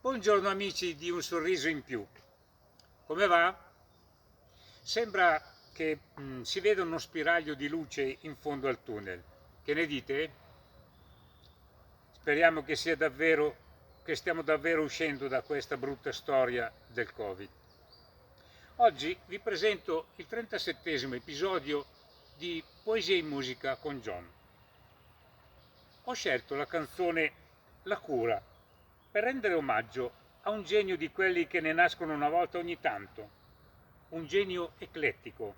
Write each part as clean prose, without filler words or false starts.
Buongiorno amici di Un Sorriso in Più. Come va? Sembra che si veda uno spiraglio di luce in fondo al tunnel. Che ne dite? Speriamo che stiamo davvero uscendo da questa brutta storia del Covid. Oggi vi presento il 37esimo episodio di Poesia in musica con John. Ho scelto la canzone La cura per rendere omaggio a un genio di quelli che ne nascono una volta ogni tanto, un genio eclettico.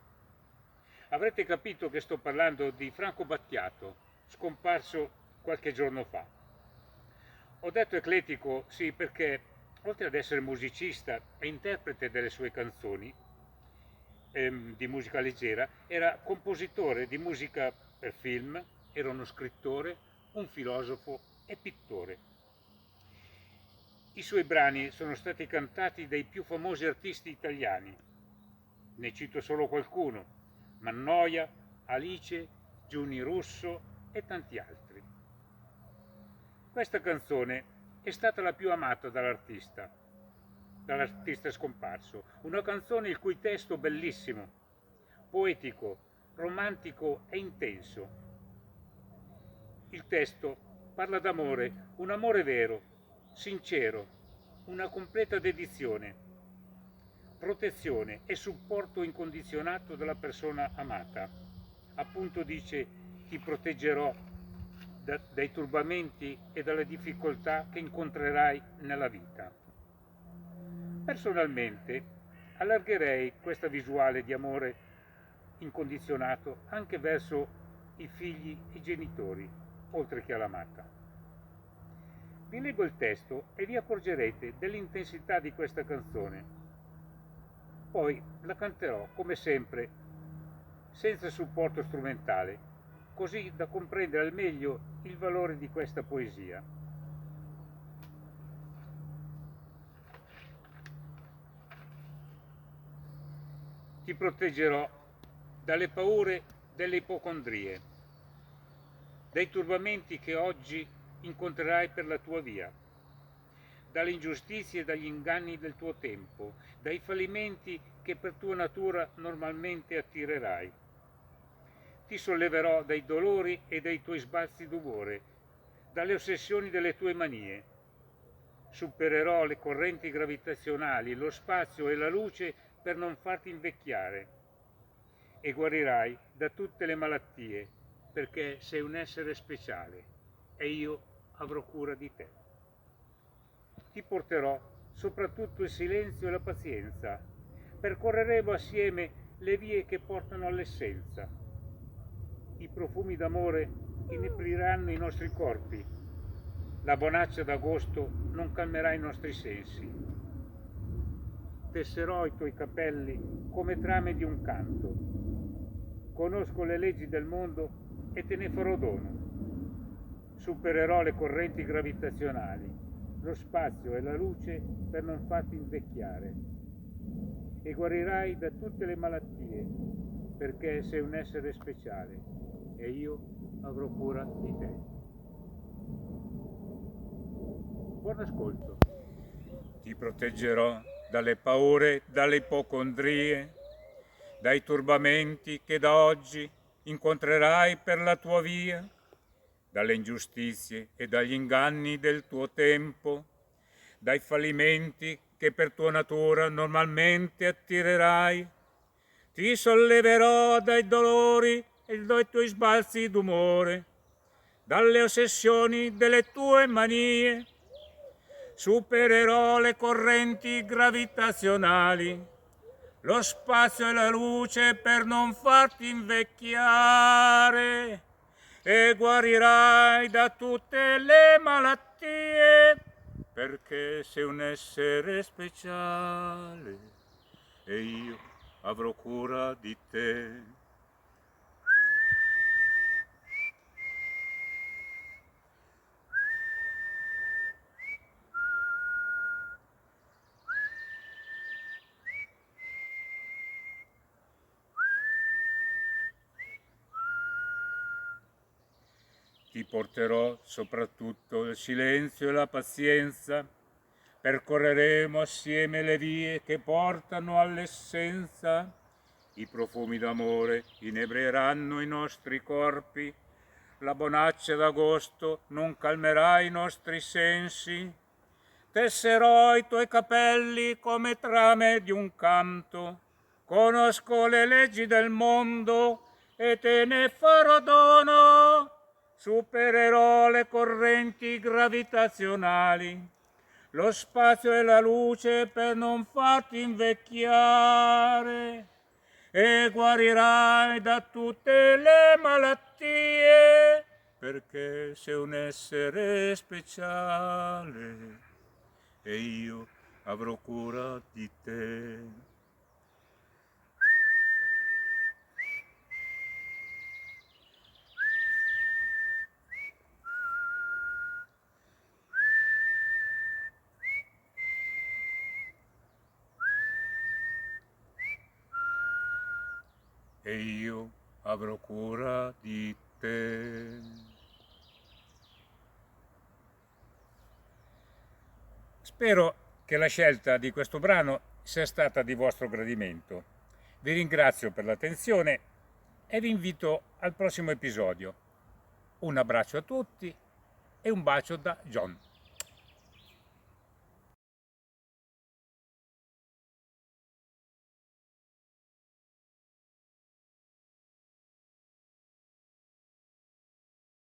Avrete capito che sto parlando di Franco Battiato, scomparso qualche giorno fa. Ho detto eclettico sì perché, oltre ad essere musicista e interprete delle sue canzoni di musica leggera, era compositore di musica per film, era uno scrittore, un filosofo e pittore. I suoi brani sono stati cantati dai più famosi artisti italiani. Ne cito solo qualcuno: Mannoia, Alice, Giuni Russo e tanti altri. Questa canzone è stata la più amata dall'artista scomparso. Una canzone il cui testo bellissimo, poetico, romantico e intenso. Il testo parla d'amore, un amore vero, sincero, una completa dedizione, protezione e supporto incondizionato della persona amata. Appunto dice: ti proteggerò dai turbamenti e dalle difficoltà che incontrerai nella vita. Personalmente allargherei questa visuale di amore incondizionato anche verso i figli e i genitori, oltre che all'amata. Vi leggo il testo e vi accorgerete dell'intensità di questa canzone. Poi la canterò, come sempre, senza supporto strumentale, così da comprendere al meglio il valore di questa poesia. Ti proteggerò dalle paure delle ipocondrie, dai turbamenti che oggi incontrerai per la tua via, dalle ingiustizie e dagli inganni del tuo tempo, dai fallimenti che per tua natura normalmente attirerai. Ti solleverò dai dolori e dai tuoi sbalzi d'umore, dalle ossessioni delle tue manie. Supererò le correnti gravitazionali, lo spazio e la luce per non farti invecchiare. E guarirai da tutte le malattie, perché sei un essere speciale e io avrò cura di te. Ti porterò soprattutto il silenzio e la pazienza. Percorreremo assieme le vie che portano all'essenza. I profumi d'amore inebriranno i nostri corpi. La bonaccia d'agosto non calmerà i nostri sensi. Tesserò i tuoi capelli come trame di un canto. Conosco le leggi del mondo e te ne farò dono. Supererò le correnti gravitazionali, lo spazio e la luce per non farti invecchiare. E guarirai da tutte le malattie, perché sei un essere speciale e io avrò cura di te. Buon ascolto. Ti proteggerò dalle paure, dalle ipocondrie, dai turbamenti che da oggi incontrerai per la tua via, dalle ingiustizie e dagli inganni del tuo tempo, dai fallimenti che per tua natura normalmente attirerai. Ti solleverò dai dolori e dai tuoi sbalzi d'umore, dalle ossessioni delle tue manie. Supererò le correnti gravitazionali, lo spazio e la luce per non farti invecchiare, e guarirai da tutte le malattie, perché sei un essere speciale e io avrò cura di te. Ti porterò soprattutto il silenzio e la pazienza. Percorreremo assieme le vie che portano all'essenza. I profumi d'amore inebrieranno i nostri corpi. La bonaccia d'agosto non calmerà i nostri sensi. Tesserò i tuoi capelli come trame di un canto. Conosco le leggi del mondo e te ne farò dono. Supererò le correnti gravitazionali, lo spazio e la luce per non farti invecchiare, e guarirai da tutte le malattie, perché sei un essere speciale e io avrò cura di te. E io avrò cura di te. Spero che la scelta di questo brano sia stata di vostro gradimento. Vi ringrazio per l'attenzione e vi invito al prossimo episodio. Un abbraccio a tutti e un bacio da John.